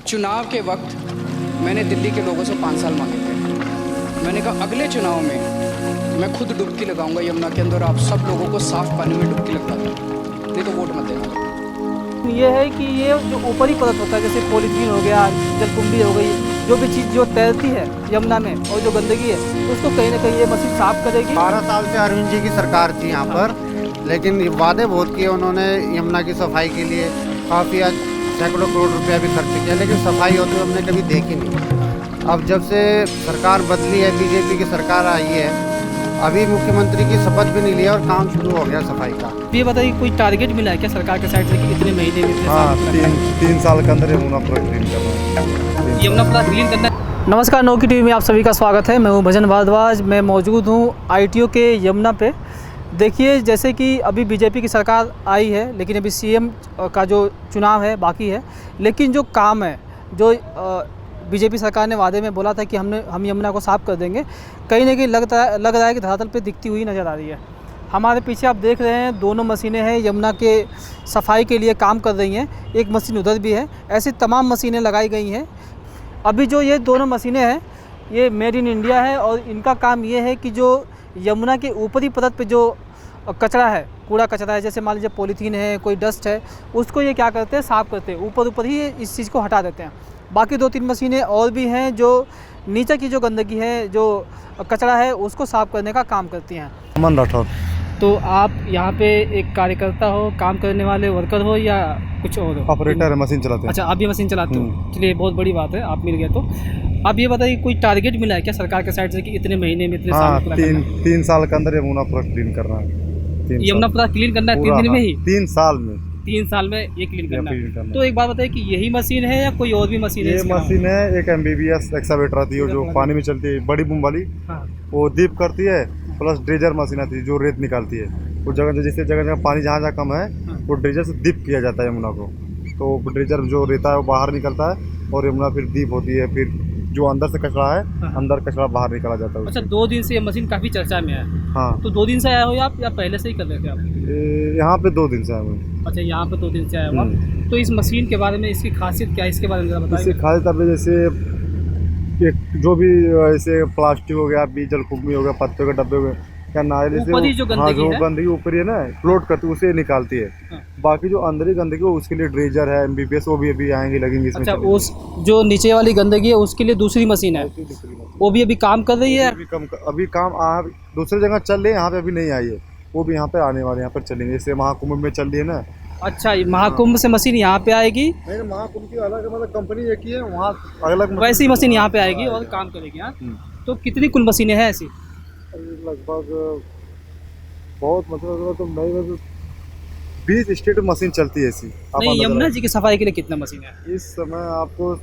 चुनाव के वक्त मैंने दिल्ली के लोगों से 5 साल मांगे थे। मैंने कहा अगले चुनाव में मैं खुद डुबकी लगाऊंगा यमुना के अंदर, आप सब लोगों को साफ पानी में डुबकी लगता था, नहीं तो वोट मत देना। ये है कि ये जो ऊपरी परत होता है, जैसे पॉलीथीन हो गया, जलकुंभी हो गई, जो भी चीज़ जो तैरती है यमुना में और जो गंदगी है उसको कहीं ना कहीं ये मशीन साफ करेगी। 12 साल से अरविंद जी की सरकार थी यहाँ पर, लेकिन वादे बहुत किए उन्होंने यमुना की सफाई के लिए, काफ़ी सैकड़ों करोड़ रुपया भी खर्च किया, लेकिन सफाई होते हुए हमने कभी देखी नहीं। अब जब से सरकार बदली है, बीजेपी की सरकार आई है, अभी मुख्यमंत्री की शपथ भी नहीं लिया और काम शुरू हो गया सफाई का। ये बताइए कोई टारगेट मिला है क्या सरकार के साइड से कि इतने महीने में इतने हाँ, साफ करना है? 3 साल के अंदर यमुना पूरा क्लीन करना है। यमुना पूरा क्लीन करना है। नमस्कार, नौकी टीवी में आप सभी का स्वागत है। मैं हूं भजन भारद्वाज। मैं मौजूद हूं ITO के यमुना पे। देखिए, जैसे कि अभी बीजेपी की सरकार आई है, लेकिन अभी CM का जो चुनाव है बाकी है, लेकिन जो काम है, जो बीजेपी सरकार ने वादे में बोला था कि हम यमुना को साफ़ कर देंगे, कहीं ना कहीं लग रहा है कि धरातल पे दिखती हुई नज़र आ रही है। हमारे पीछे आप देख रहे हैं, दोनों मशीनें हैं यमुना के सफाई के लिए काम कर रही हैं। एक मशीन उधर भी है, ऐसी तमाम मशीनें लगाई गई हैं। अभी जो ये दोनों मशीनें हैं, ये मेड इन इंडिया है और इनका काम ये है कि जो यमुना के ऊपरी परत पे जो कचरा है, कूड़ा कचरा है, जैसे मान लीजिए पॉलीथीन है, कोई डस्ट है, उसको ये क्या करते हैं, साफ़ करते हैं। ऊपर ही इस चीज़ को हटा देते हैं। बाकी 2-3 मशीनें और भी हैं जो नीचे की जो गंदगी है, जो कचरा है, उसको साफ़ करने का काम करती हैं। अमन राठौर। तो आप यहाँ पे एक कार्यकर्ता हो, काम करने वाले वर्कर हो या कुछ और हो? ऑपरेटर है, मशीन चलाते हैं। अच्छा, आप भी मशीन चलाते हो। चलिए, बहुत बड़ी बात है, आप मिल गए। तो आप ये बताइए कोई टारगेट मिला है क्या सरकार के साइड से कि इतने महीने में इतने हाँ, साल पूरा करना है? 3 साल के अंदर यमुना पूरा क्लीन करना है। यमुना पूरा क्लीन करना है 3 दिन में ही? 3 साल में 3 साल में ये क्लीन करना क्लीन करना है। है। तो एक बात बताइए कि यही मशीन है या कोई और भी मशीन है? ये इसके अलावा? मशीन है, एक MBBS एक्सावेटर आती है जो पानी में चलती है, बड़ी बूम वाली, हाँ। वो दीप करती है, प्लस ड्रेजर मशीन आती है जो रेत निकालती है। वो जगह जैसे जगह पानी जहाँ कम है, वो ड्रेजर से दीप किया जाता है यमुना को। तो ड्रेजर जो रहता है वो बाहर निकलता है और यमुना फिर दीप होती है। फिर जो अंदर से कचरा है, अंदर कचरा बाहर निकाला जाता है। अच्छा, 2 दिन से ये मशीन काफ़ी चर्चा में है। हाँ, तो 2 दिन से आए हो आप या पहले से ही कर रहे थे आप? यहाँ पे 2 दिन से आए हुए। अच्छा, यहाँ पे 2 दिन से आए हो आप। तो इस मशीन के बारे में, इसकी खासियत क्या है, इसके बारे में ज़रा इससे बताइए। खाली तब जैसे जो भी ऐसे प्लास्टिक हो गया, बीजल कुम्मी हो गया, पत्तों के डब्बे हो गए, क्या नारियल से ऊपरी जो हाँ, जो गंदगी है, गंदगी ऊपर है ना, फ्लोट करती है, उसे निकालती है। हाँ। बाकी जो अंदर ही गंदगी है उसके लिए ड्रेजर है, MBBS, वो भी अभी आएंगे, लगेंगे इसमें। अच्छा, उस जो नीचे वाली गंदगी है उसके लिए दूसरी मशीन है, वो भी अभी काम कर रही है? अभी काम दूसरी जगह चल रही है, यहाँ पे अभी नहीं आई है। वो भी यहाँ पे आने वाले, यहाँ पर चलेंगे। जैसे महाकुंभ में चल रही है ना। अच्छा, महाकुंभ से मशीन यहाँ पे आएगी? नहीं, महाकुंभ की अलग मतलब कंपनी एक ही है, वहाँ अलग वैसी मशीन यहाँ पे आएगी और काम करेगी। हाँ, तो कितनी कुल मशीनें हैं ऐसी? लगभग बहुत मतलब तो नहीं, 20 स्टेट मशीन चलती है ऐसी। नहीं, यमुना जी की सफाई के लिए कितना मशीन है? इस समय आपको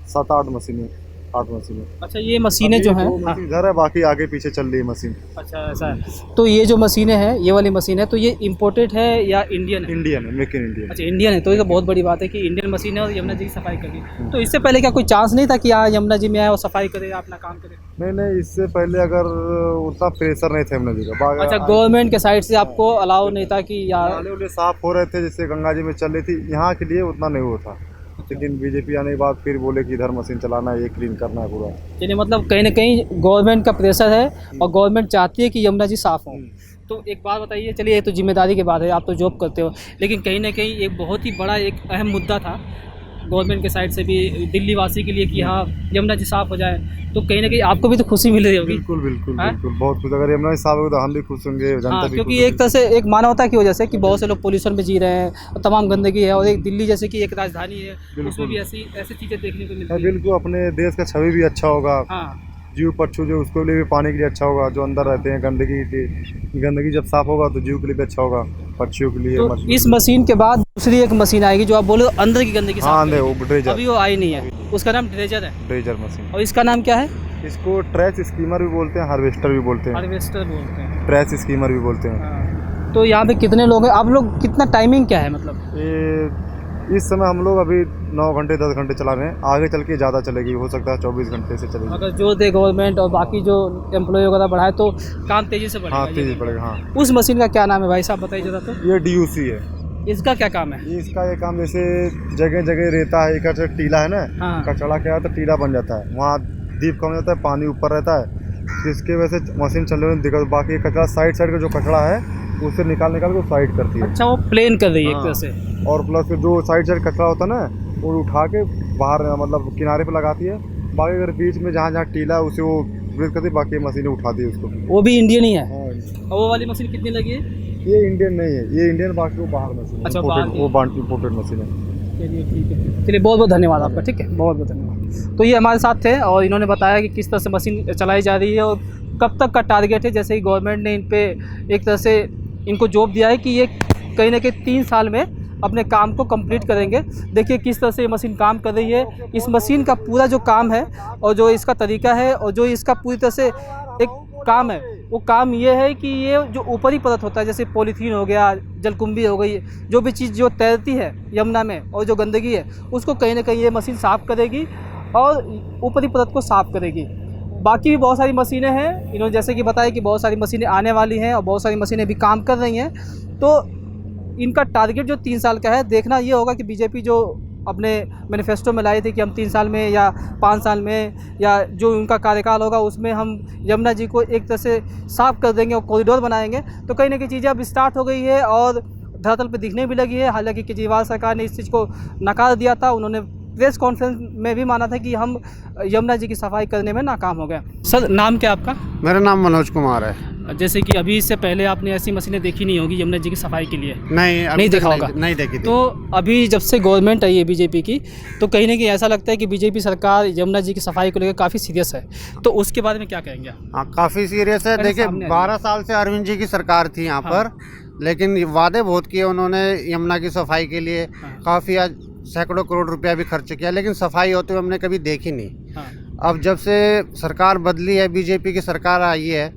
7-8 मशीनें, 8 मशीनें। अच्छा, ये मशीनें जो हैं, हाँ। इधर है, बाकी आगे पीछे चल रही है मशीन। अच्छा, ऐसा है। तो ये जो मशीनें हैं, ये वाली मशीन है, तो ये इम्पोर्टेड है या इंडियन है? इंडियन है, मेक इन इंडिया। अच्छा, इंडियन है। तो ये तो बहुत बड़ी बात है कि इंडियन मशीन है और यमुना जी की सफाई करेगी। तो इससे पहले क्या कोई चांस नहीं था कि यहाँ यमुना जी में आए और सफाई करे, अपना काम करे? नहीं, इससे पहले अगर उतना प्रेशर नहीं था यमुना जी का। अच्छा, गवर्नमेंट के साइड से आपको अलाउ नहीं था कि यार? नाले वाले साफ हो रहे थे, जैसे गंगा जी में चल रही थी, यहाँ के लिए उतना नहीं हुआ था। लेकिन बीजेपी आने के बाद फिर बोले कि इधर मशीन चलाना है, ये क्लीन करना है पूरा। यानी मतलब कहीं ना कहीं गवर्नमेंट का प्रेशर है और गवर्नमेंट चाहती है कि यमुना जी साफ़ हो। तो एक बात बताइए, चलिए ये तो जिम्मेदारी की बात है, आप तो जॉब करते हो, लेकिन कहीं ना कहीं एक बहुत ही बड़ा एक अहम मुद्दा था गवर्नमेंट के साइड से भी, दिल्ली वासी के लिए, कि हाँ यमुना जी साफ़ हो जाए। तो कहीं ना कहीं आपको भी तो खुशी मिल रही होगी। बिल्कुल बिल्कुल बिल्कुल, बहुत खुश। अगर यमुना जी साफ होगा तो हम भी खुश होंगे, जनता हाँ, भी क्योंकि खुश एक तरह से एक मानवता की वजह से कि बहुत से लोग पोल्यूशन में जी रहे हैं और तमाम गंदगी है, और एक दिल्ली जैसे कि एक राजधानी है, उसमें भी ऐसी चीज़ें देखने को मिलती होगी। है। बिल्कुल, अपने देश का छवि भी अच्छा होगा। हाँ, जीव पक्षी जो उसके लिए भी पानी के लिए अच्छा होगा, जो अंदर रहते हैं गंदगी जब साफ होगा तो जीव के लिए भी अच्छा होगा, पक्षियों के लिए। तो इस मशीन के बाद दूसरी एक मशीन आएगी जो आप बोलो अंदर की गंदगी हाँ, साफ वो ड्रेजर। अभी वो आई नहीं है, उसका नाम ड्रेजर है। Dredger machine. और इसका नाम क्या है? इसको ट्रैश स्कीमर भी बोलते हैं, हार्वेस्टर भी बोलते हैं, हार्वेस्टर बोलते हैं। ट्रैश स्कीमर भी बोलते हैं। हाँ। तो यहाँ पे कितने लोग हैं आप लोग? कितना टाइमिंग क्या है मतलब? ये इस समय हम लोग अभी 9 घंटे 10 घंटे चला रहे हैं, आगे चल के ज़्यादा चलेगी, हो सकता है 24 घंटे से चलेगी। अगर जो दे गवर्नमेंट और बाकी जो एम्प्लॉय वगैरह बढ़ाए तो काम तेज़ी से बढ़ेगा। हाँ, तेज़ी बढ़ेगा। हाँ, उस मशीन का क्या नाम है भाई साहब, बताइए जरा। तो ये DUC है, इसका क्या काम है? इसका ये काम जैसे जगह जगह रेता है, एक टीला है ना, हाँ। कचड़ा क्या है तो टीला बन जाता है, वहाँ दीप कम जाता है, पानी ऊपर रहता है, जिसके वजह से मशीन चलने में दिक्कत। बाकी कचरा साइड का जो कचड़ा है उसे निकाल के साइड करती है। अच्छा, वो प्लेन कर रही है एक हाँ। तरह से। और प्लस जो साइड कचरा होता है ना, वो उठा के बाहर मतलब किनारे पे लगाती है। बाकी अगर बीच में जहाँ जहाँ टीला है उसे वो ब्रेक करती है, बाकी मशीनें उठाती है उसको। वो भी इंडियन ही है। हाँ, और वो वाली मशीन कितनी लगी है? ये इंडियन नहीं है, ये इंडियन, बाकी वो बाहर मशीन अच्छा, है, बाहर की। वो इम्पोर्टेड मशीन है। चलिए ठीक है, चलिए बहुत बहुत धन्यवाद आपका। ठीक है, बहुत बहुत धन्यवाद। तो ये हमारे साथ थे और इन्होंने बताया कि किस तरह से मशीन चलाई जा रही है और कब तक का टारगेट है। जैसे ही गवर्नमेंट ने इन पे एक तरह से इनको जॉब दिया है कि ये कहीं ना कहीं 3 साल में अपने काम को कंप्लीट करेंगे। देखिए किस तरह से ये मशीन काम कर रही है। इस मशीन का पूरा जो काम है और जो इसका तरीका है और जो इसका पूरी तरह से एक काम है, वो काम ये है कि ये जो ऊपरी परत होता है, जैसे पॉलीथीन हो गया, जलकुंभी हो गई, जो भी चीज़ जो तैरती है यमुना में और जो गंदगी है उसको कहीं ना कहीं ये मशीन साफ़ करेगी और ऊपरी परत को साफ़ करेगी। बाकी भी बहुत सारी मशीनें हैं, इन्होंने जैसे कि बताया कि बहुत सारी मशीनें आने वाली हैं और बहुत सारी मशीनें भी काम कर रही हैं। तो इनका टारगेट जो 3 साल का है, देखना ये होगा कि बीजेपी जो अपने मैनिफेस्टो में लाई थी कि हम 3 साल में या 5 साल में या जो उनका कार्यकाल होगा उसमें हम यमुना जी को एक तरह से साफ़ कर देंगे और कॉरिडोर बनाएंगे। तो कहीं ना कहीं चीज़ें अब स्टार्ट हो गई है और धरातल पे दिखने भी लगी है। हालांकि केजरीवाल सरकार ने इस चीज़ को नकार दिया था, उन्होंने प्रेस कॉन्फ्रेंस में भी माना था कि हम यमुना जी की सफाई करने में नाकाम हो गए। सर, नाम क्या आपका? मेरा नाम मनोज कुमार है। जैसे कि अभी इससे पहले आपने ऐसी मशीनें देखी नहीं होगी यमुना जी की सफाई के लिए? नहीं, अभी नहीं तक देखा होगा। नहीं देखी थी। तो अभी जब से गवर्नमेंट आई है बीजेपी की, तो कहीं ना कहीं ऐसा लगता है कि बीजेपी सरकार यमुना जी की सफाई को लेकर काफ़ी सीरियस है। तो उसके बारे में क्या कहेंगे आप? हाँ, काफ़ी सीरियस है। मेरे देखिए, सामने है। 12 साल से अरविंद जी की सरकार थी यहाँ पर, लेकिन ये वादे बहुत किए उन्होंने यमुना की सफाई के लिए। काफ़ी आज सैकड़ों करोड़ रुपया भी खर्च किया, लेकिन सफाई होते हुए हमने कभी देखी नहीं। अब जब से सरकार बदली है, बीजेपी की सरकार आई है,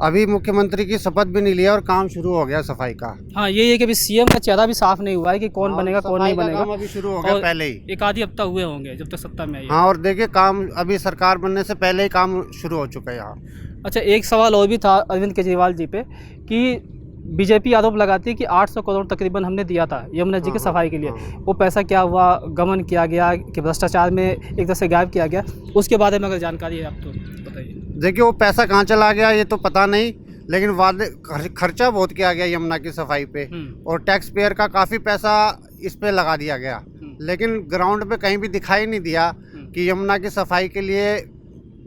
अभी मुख्यमंत्री की शपथ भी नहीं लिया और काम शुरू हो गया सफाई का। हाँ, ये है कि अभी सीएम का चेहरा भी साफ नहीं हुआ है कि कौन बनेगा कौन नहीं सफाई का बनेगा। काम अभी शुरू हो गया और पहले ही। एक आधी हफ्ता हुए होंगे जब तक सत्ता में आई है। हाँ, और देखिए काम अभी सरकार बनने से पहले ही काम शुरू हो चुका है यहाँ। अच्छा, एक सवाल और भी था अरविंद केजरीवाल जी पे कि बीजेपी आरोप लगाती है कि 800 करोड़ तकरीबन हमने दिया था यमुना जी की सफाई के लिए। वो पैसा क्या हुआ, गमन किया गया कि भ्रष्टाचार में एक तरह से गायब किया गया? उसके बारे में अगर जानकारी है आप तो बताइए। देखिए, वो पैसा कहाँ चला गया ये तो पता नहीं, लेकिन वादे खर्चा बहुत किया गया यमुना की सफाई पे और टैक्स पेयर का काफ़ी पैसा इस पे लगा दिया गया, लेकिन ग्राउंड पे कहीं भी दिखाई नहीं दिया कि यमुना की सफाई के लिए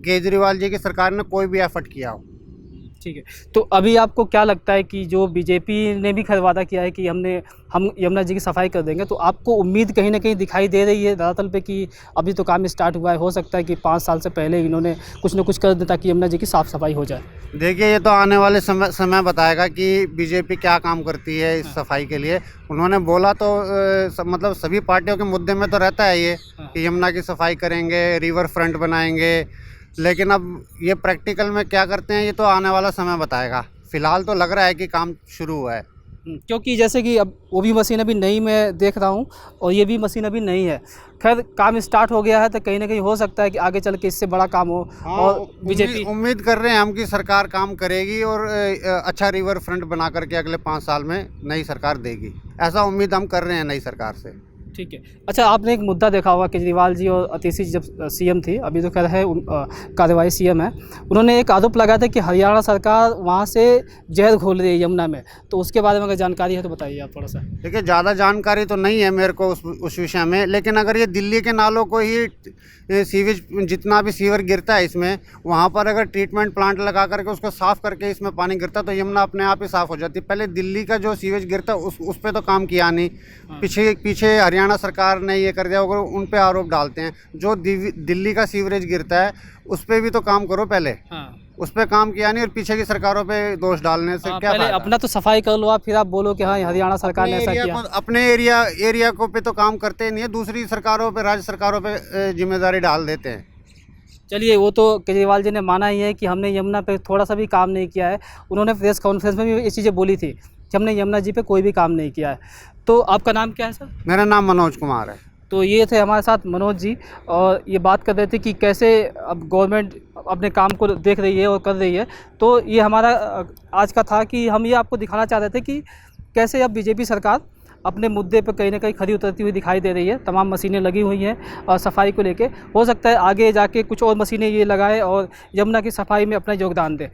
केजरीवाल जी की सरकार ने कोई भी एफर्ट किया हो। ठीक है, तो अभी आपको क्या लगता है कि जो बीजेपी ने भी खैर वादा किया है कि हम यमुना जी की सफाई कर देंगे, तो आपको उम्मीद कहीं ना कहीं दिखाई दे रही है धरातल पे कि अभी तो काम स्टार्ट हुआ है, हो सकता है कि 5 साल से पहले इन्होंने कुछ ना कुछ कर दे ताकि यमुना जी की साफ़ सफाई हो जाए? देखिए, ये तो आने वाले समय बताएगा कि बीजेपी क्या काम करती है इस सफाई के लिए। उन्होंने बोला तो मतलब सभी पार्टियों के मुद्दे में तो रहता है ये कि यमुना की सफाई करेंगे, रिवर फ्रंट बनाएंगे, लेकिन अब ये प्रैक्टिकल में क्या करते हैं ये तो आने वाला समय बताएगा। फ़िलहाल तो लग रहा है कि काम शुरू हुआ है। क्योंकि जैसे कि अब वो भी मशीन अभी नई मैं देख रहा हूँ और ये भी मशीन अभी नई है। खैर, काम स्टार्ट हो गया है तो कहीं ना कहीं हो सकता है कि आगे चल के इससे बड़ा काम हो। हाँ, और बीजेपी उम्मीद कर रहे हैं हम कि सरकार काम करेगी और अच्छा रिवर फ्रंट बना करके अगले 5 साल में नई सरकार देगी, ऐसा उम्मीद हम कर रहे हैं नई सरकार से। ठीक है। अच्छा, आपने एक मुद्दा देखा होगा, केजरीवाल जी और अतीशी जब सीएम थी, अभी तो खैर है कार्यवाही सीएम है, उन्होंने एक आरोप लगाया था कि हरियाणा सरकार वहाँ से जहर घोल रही है यमुना में। तो उसके बारे में अगर जानकारी है तो बताइए आप थोड़ा सा। देखिए, ज़्यादा जानकारी तो नहीं है मेरे को उस विषय में, लेकिन अगर ये दिल्ली के नालों को ही सीवेज जितना भी सीवर गिरता है इसमें, वहाँ पर अगर ट्रीटमेंट प्लांट लगा करके उसको साफ़ करके इसमें पानी गिरता तो यमुना अपने आप ही साफ़ हो जाती। पहले दिल्ली का जो सीवेज गिरता उस पर तो काम किया नहीं। पीछे हरियाणा सरकार ने ये कर दिया, अगर उन पे आरोप डालते हैं। जो दिल्ली का सीवरेज गिरता है उस पर भी तो काम करो पहले। उस पर काम किया नहीं और पीछे की सरकारों पे दोष डालने से क्या पहले फायदा? अपना तो सफाई कर लो आप, फिर आप बोलो कि हाँ हरियाणा सरकार ने ऐसा किया। अपने एरिया को पे तो काम करते नहीं है, दूसरी सरकारों पे, राज्य सरकारों पे जिम्मेदारी डाल देते हैं। चलिए, वो तो केजरीवाल जी ने माना ही है कि हमने यमुना पे थोड़ा सा भी काम नहीं किया है। उन्होंने प्रेस कॉन्फ्रेंस में भी ये चीज़ें बोली थी कि हमने यमुना जी पे कोई भी काम नहीं किया है। तो आपका नाम क्या है सर? मेरा नाम मनोज कुमार है। तो ये थे हमारे साथ मनोज जी और ये बात कर रहे थे कि कैसे अब गवर्नमेंट अपने काम को देख रही है और कर रही है। तो ये हमारा आज का था कि हम ये आपको दिखाना चाह रहे थे कि कैसे अब बीजेपी सरकार अपने मुद्दे पर कहीं ना कहीं खरी उतरती हुई दिखाई दे रही है। तमाम मशीनें लगी हुई हैं और सफाई को लेके, हो सकता है आगे जाके कुछ और मशीनें ये लगाए और यमुना की सफाई में अपना योगदान दे।